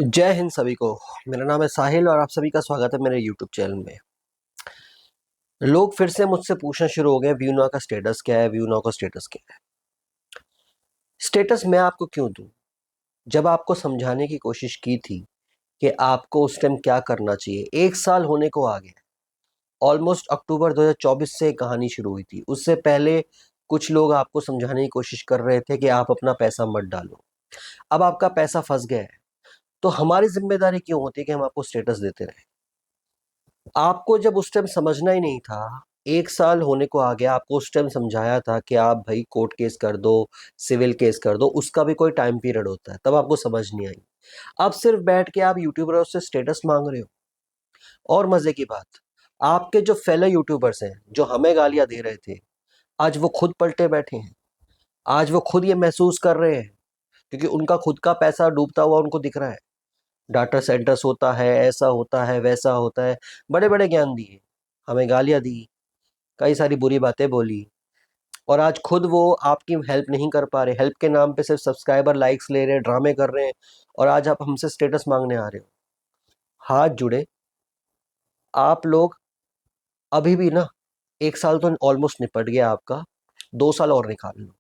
जय हिंद सभी को। मेरा नाम है साहिल और आप सभी का स्वागत है मेरे यूट्यूब चैनल में। लोग फिर से मुझसे पूछना शुरू हो गए, व्यू नाउ का स्टेटस क्या है, व्यू नाउ का स्टेटस क्या है। स्टेटस मैं आपको क्यों दूं? जब आपको समझाने की कोशिश की थी कि आपको उस टाइम क्या करना चाहिए, 1 साल होने को आ गया। ऑलमोस्ट अक्टूबर 2024 से कहानी शुरू हुई थी। उससे पहले कुछ लोग आपको समझाने की कोशिश कर रहे थे कि आप अपना पैसा मत डालो। अब आपका पैसा फंस गया है, तो हमारी जिम्मेदारी क्यों होती है कि हम आपको स्टेटस देते रहें? आपको जब उस टाइम समझना ही नहीं था, 1 साल होने को आ गया, आपको उस टाइम समझाया था कि आप भाई कोर्ट केस कर दो, सिविल केस कर दो, उसका भी कोई टाइम पीरियड होता है, तब आपको समझ नहीं आई। अब सिर्फ बैठ के आप यूट्यूबरों से स्टेटस मांग रहे हो। और मजे की बात, आपके जो फेलो यूट्यूबर्स हैं जो हमें गालियां दे रहे थे, आज वो खुद पलटे बैठे हैं। आज वो खुद ये महसूस कर रहे हैं, क्योंकि उनका खुद का पैसा डूबता हुआ उनको दिख रहा है। डाटा सेंटर्स होता है, ऐसा होता है, वैसा होता है, बड़े बड़े ज्ञान दिए, हमें गालियां दी, कई सारी बुरी बातें बोली, और आज खुद वो आपकी हेल्प नहीं कर पा रहे। हेल्प के नाम पे सिर्फ सब्सक्राइबर लाइक्स ले रहे हैं, ड्रामे कर रहे हैं, और आज आप हमसे स्टेटस मांगने आ रहे हो। हाथ जुड़े आप लोग। अभी भी ना, 1 साल तो ऑलमोस्ट निपट गया आपका, 2 साल और निकाल लो।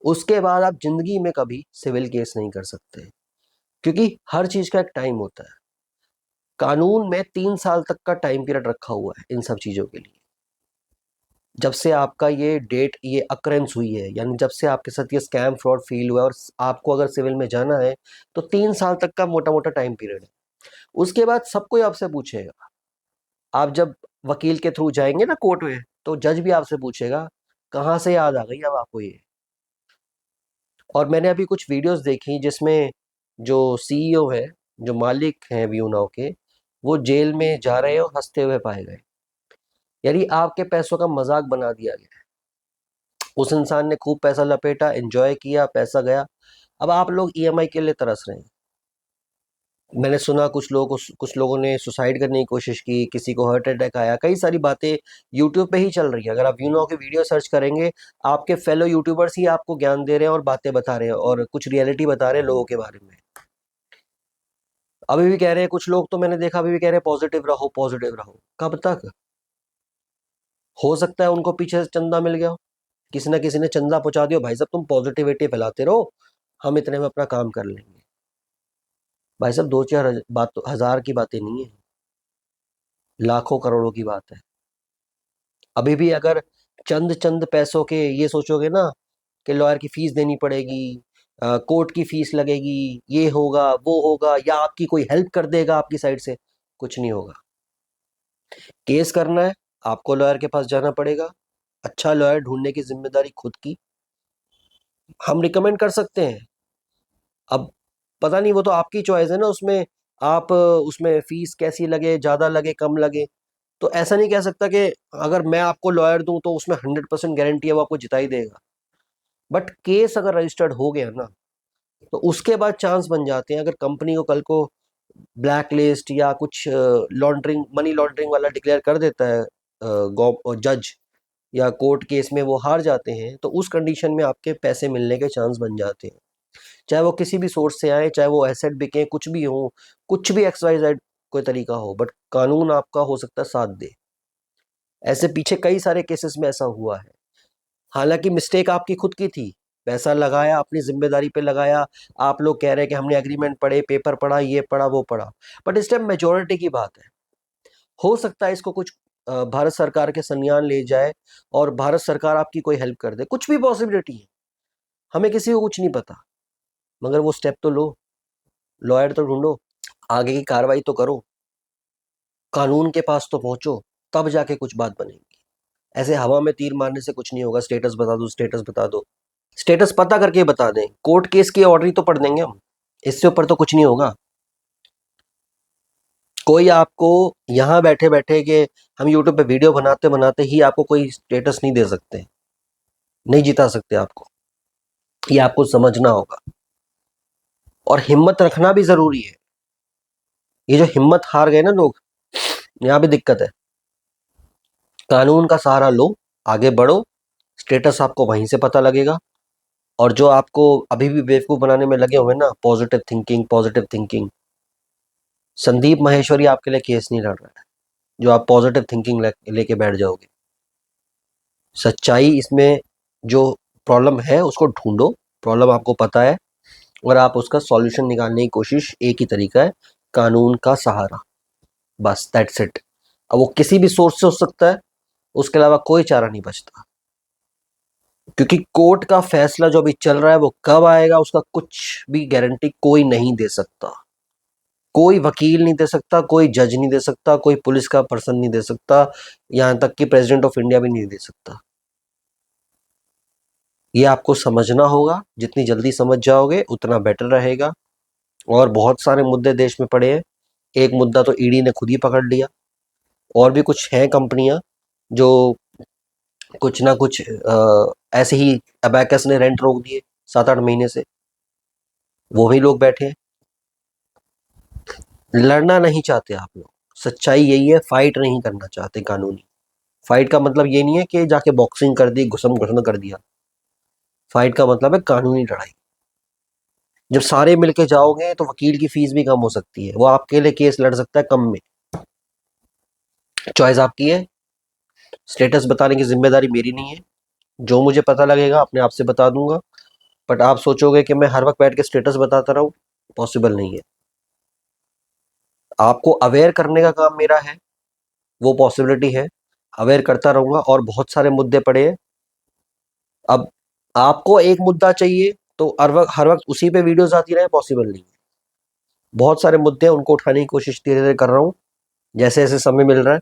उसके बाद आप जिंदगी में कभी सिविल केस नहीं कर सकते, क्योंकि हर चीज का एक टाइम होता है। कानून में 3 साल तक का टाइम पीरियड रखा हुआ है इन सब चीजों के लिए। जब से आपका ये डेट, ये अक्रेंस हुई है, यानी जब से आपके साथ ये स्कैम फ्रॉड फील हुआ है, और आपको अगर सिविल में जाना है, तो 3 साल तक का मोटा मोटा टाइम पीरियड है। उसके बाद सब कोई आपसे पूछेगा। आप जब वकील के थ्रू जाएंगे ना कोर्ट में, तो जज भी आपसे पूछेगा कहाँ से याद आ गई अब आपको ये। और मैंने अभी कुछ वीडियोस देखी जिसमें जो सीईओ है, जो मालिक हैं व्यू नाउ के, वो जेल में जा रहे हैं और हंसते हुए पाए गए। यानी आपके पैसों का मजाक बना दिया गया। उस इंसान ने खूब पैसा लपेटा, एंजॉय किया, पैसा गया। अब आप लोग ईएमआई के लिए तरस रहे हैं। मैंने सुना कुछ लोगों ने सुसाइड करने की कोशिश की, किसी को हार्ट अटैक आया, कई सारी बातें यूट्यूब पे ही चल रही है। अगर आप यूनो के वीडियो सर्च करेंगे, आपके फेलो यूट्यूबर्स ही आपको ज्ञान दे रहे हैं और बातें बता रहे हैं और कुछ रियलिटी बता रहे हैं लोगों के बारे में। अभी भी कह रहे हैं कुछ लोग, तो मैंने देखा अभी भी कह रहे हैं पॉजिटिव रहो, पॉजिटिव रहो। कब तक? हो सकता है उनको पीछे से चंदा मिल गया हो, किसी ना किसी ने चंदा पहुंचा दिया, भाई साहब तुम पॉजिटिविटी फैलाते रहो, हम इतने में अपना काम कर लेंगे। भाई साहब दो चार बात, हजार की बातें नहीं है, लाखों करोड़ों की बात है। अभी भी अगर चंद चंद पैसों के ये सोचोगे ना कि लॉयर की फीस देनी पड़ेगी, कोर्ट की फीस लगेगी, ये होगा वो होगा, या आपकी कोई हेल्प कर देगा आपकी साइड से, कुछ नहीं होगा। केस करना है, आपको लॉयर के पास जाना पड़ेगा। अच्छा लॉयर ढूंढने की जिम्मेदारी खुद की। हम रिकमेंड कर सकते हैं, अब पता नहीं, वो तो आपकी चॉइस है ना। उसमें आप उसमें फीस कैसी लगे, ज्यादा लगे, कम लगे, तो ऐसा नहीं कह सकता कि अगर मैं आपको लॉयर दूं तो उसमें 100% गारंटी है वो आपको जिता ही देगा। बट केस अगर रजिस्टर्ड हो गया ना, तो उसके बाद चांस बन जाते हैं। अगर कंपनी को कल को ब्लैक लिस्ट या कुछ लॉन्ड्रिंग, मनी लॉन्ड्रिंग वाला डिक्लेयर कर देता है जज, या कोर्ट केस में वो हार जाते हैं, तो उस कंडीशन में आपके पैसे मिलने के चांस बन जाते हैं। चाहे वो किसी भी सोर्स से आए, चाहे वो एसेट बिके, कुछ भी हो, कुछ भी एक्स वाई जेड कोई तरीका हो, बट कानून आपका हो सकता है साथ दे। ऐसे पीछे कई सारे केसेस में ऐसा हुआ है। हालांकि मिस्टेक आपकी खुद की थी, पैसा लगाया, अपनी जिम्मेदारी पे लगाया। आप लोग कह रहे हैं कि हमने एग्रीमेंट पढ़े, पेपर पढ़ा, ये पढ़ा, वो पढ़ा, बट इस टाइम मेजोरिटी की बात है। हो सकता है इसको कुछ भारत सरकार के संज्ञान ले जाए और भारत सरकार आपकी कोई हेल्प कर दे, कुछ भी पॉसिबिलिटी है। हमें किसी को कुछ नहीं पता, मगर वो स्टेप तो लो, लॉयर तो ढूंढो, आगे की कार्रवाई तो करो, कानून के पास तो पहुंचो, तब जाके कुछ बात बनेगी। ऐसे हवा में तीर मारने से कुछ नहीं होगा। स्टेटस बता दो, स्टेटस बता दो, स्टेटस पता करके बता दें, कोर्ट केस की ऑर्डर ही तो पढ़ देंगे हम, इससे ऊपर तो कुछ नहीं होगा। कोई आपको यहाँ बैठे बैठे के, हम यूट्यूब पे वीडियो बनाते बनाते ही आपको कोई स्टेटस नहीं दे सकते, नहीं जिता सकते आपको। ये आपको समझना होगा, और हिम्मत रखना भी जरूरी है। ये जो हिम्मत हार गए ना लोग, यहाँ भी दिक्कत है। कानून का सहारा लो, आगे बढ़ो, स्टेटस आपको वहीं से पता लगेगा। और जो आपको अभी भी बेवकूफ बनाने में लगे हुए ना, positive thinking, positive thinking, Sandeep Maheshwari आपके लिए केस नहीं लड़ रहा है, जो आप पॉजिटिव थिंकिंग लेके बैठ जाओगे। सच्चाई इसमें जो प्रॉब्लम है उसको ढूंढो, प्रॉब्लम आपको पता है, और आप उसका सॉल्यूशन निकालने की कोशिश, एक ही तरीका है, कानून का सहारा, बस दैट्स इट। अब वो किसी भी सोर्स से हो सकता है, उसके अलावा कोई चारा नहीं बचता, क्योंकि कोर्ट का फैसला जो अभी चल रहा है वो कब आएगा उसका कुछ भी गारंटी कोई नहीं दे सकता। कोई वकील नहीं दे सकता, कोई जज नहीं दे सकता, कोई पुलिस का पर्सन नहीं दे सकता, यहां तक कि प्रेसिडेंट ऑफ इंडिया भी नहीं दे सकता। ये आपको समझना होगा, जितनी जल्दी समझ जाओगे उतना बेटर रहेगा। और बहुत सारे मुद्दे देश में पड़े हैं, एक मुद्दा तो ईडी ने खुद ही पकड़ लिया, और भी कुछ हैं कंपनियां जो कुछ ना कुछ ऐसे ही, अबैकस ने रेंट रोक दिए 7-8 महीने से, वो भी लोग बैठे हैं। लड़ना नहीं चाहते आप लोग, सच्चाई यही है, फाइट नहीं करना चाहते कानूनी। फाइट का मतलब ये नहीं है कि जाके बॉक्सिंग कर दी, घुसम घुसम कर दिया। फाइट का मतलब है कानूनी लड़ाई। जब सारे मिलके जाओगे तो वकील की फीस भी कम हो सकती है, वो आपके लिए केस लड़ सकता है कम में। चॉइस आपकी है, स्टेटस बताने की जिम्मेदारी मेरी नहीं है। जो मुझे पता लगेगा अपने आप से बता दूंगा, बट आप सोचोगे कि मैं हर वक्त बैठ के स्टेटस बताता रहूं, पॉसिबल नहीं है। आपको अवेयर करने का काम मेरा है, वो पॉसिबिलिटी है, अवेयर करता रहूंगा। और बहुत सारे मुद्दे पड़े हैं। अब आपको एक मुद्दा चाहिए तो हर वक्त उसी पे वीडियोस आती रहे, पॉसिबल नहीं है। बहुत सारे मुद्दे हैं, उनको उठाने की कोशिश धीरे धीरे कर रहा हूँ, जैसे जैसे समय मिल रहा है।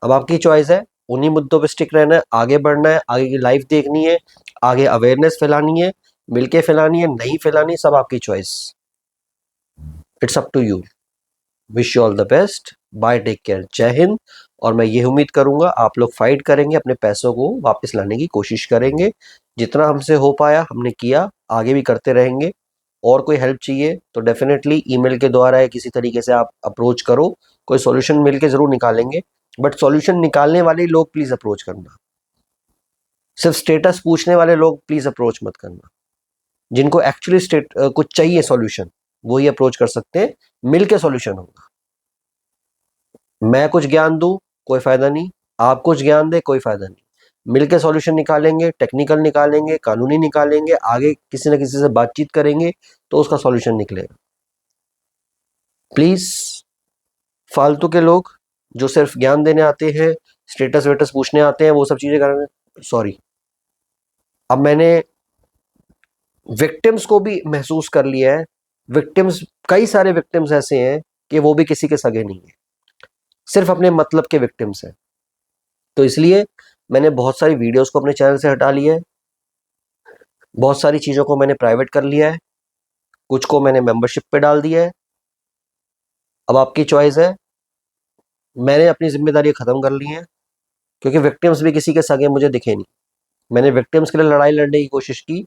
अब आपकी चॉइस है, उन्हीं मुद्दों पे स्टिक रहना है, आगे बढ़ना है, आगे की लाइफ देखनी है, आगे अवेयरनेस फैलानी है, मिलके फैलानी है, नहीं फैलानी, सब आपकी choice. It's up to you. Wish you all the best, bye, take care, जय हिंद। और मैं ये उम्मीद करूंगा आप लोग फाइट करेंगे, अपने पैसों को वापस लाने की कोशिश करेंगे। जितना हमसे हो पाया हमने किया, आगे भी करते रहेंगे। और कोई हेल्प चाहिए तो डेफिनेटली ईमेल के द्वारा या किसी तरीके से आप अप्रोच करो, कोई सॉल्यूशन मिलके जरूर निकालेंगे। बट सॉल्यूशन निकालने वाले लोग प्लीज अप्रोच करना, सिर्फ स्टेटस पूछने वाले लोग प्लीज अप्रोच मत करना। जिनको एक्चुअली कुछ चाहिए सॉल्यूशन, वो ही अप्रोच कर सकते हैं, मिलके सॉल्यूशन होगा। मैं कुछ ज्ञान दूं कोई फायदा नहीं, आप कुछ ज्ञान दे कोई फायदा नहीं। मिलके सॉल्यूशन निकालेंगे, टेक्निकल निकालेंगे, कानूनी निकालेंगे, आगे किसी न किसी से बातचीत करेंगे तो उसका सॉल्यूशन निकलेगा। प्लीज, फालतू के लोग जो सिर्फ ज्ञान देने आते हैं, स्टेटस वेटस पूछने आते हैं, वो सब चीजें करने, सॉरी। अब मैंने विक्टिम्स को भी महसूस कर लिया है। विक्टिम्स, कई सारे विक्टिम्स ऐसे हैं कि वो भी किसी के सगे नहीं है, सिर्फ अपने मतलब के विक्टिम्स हैं। तो इसलिए मैंने बहुत सारी वीडियोस को अपने चैनल से हटा लिया है, बहुत सारी चीज़ों को मैंने प्राइवेट कर लिया है, कुछ को मैंने मेंबरशिप पे डाल दिया है। अब आपकी चॉइस है। मैंने अपनी जिम्मेदारी ख़त्म कर ली है, क्योंकि विक्टिम्स भी किसी के सगे मुझे दिखे नहीं। मैंने विक्टिम्स के लिए लड़ाई लड़ने की कोशिश की,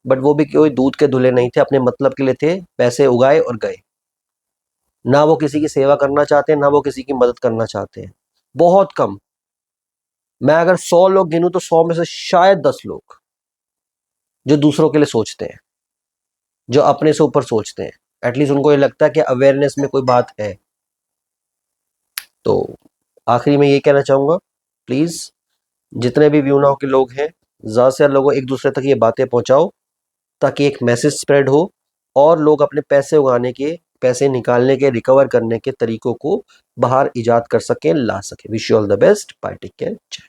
बट वो भी कोई दूध के धुले नहीं थे, अपने मतलब के लिए थे, पैसे उगाए और गए। ना वो किसी की सेवा करना चाहते हैं, ना वो किसी की मदद करना चाहते हैं, बहुत कम। मैं अगर 100 लोग गिनूं तो 100 में से शायद 10 लोग जो दूसरों के लिए सोचते हैं, जो अपने से ऊपर सोचते हैं। एटलीस्ट उनको ये लगता है कि अवेयरनेस में कोई बात है। तो आखिरी में ये कहना चाहूंगा, प्लीज जितने भी व्यूनाओं के लोग हैं, ज़्यादा से ज़्यादा लोगों एक दूसरे तक ये बातें पहुंचाओ, ताकि एक मैसेज स्प्रेड हो और लोग अपने पैसे उगाने के, पैसे निकालने के, रिकवर करने के तरीकों को बाहर इजाद कर सकें, ला सकें। Wish you all the best, bye, take care, जय।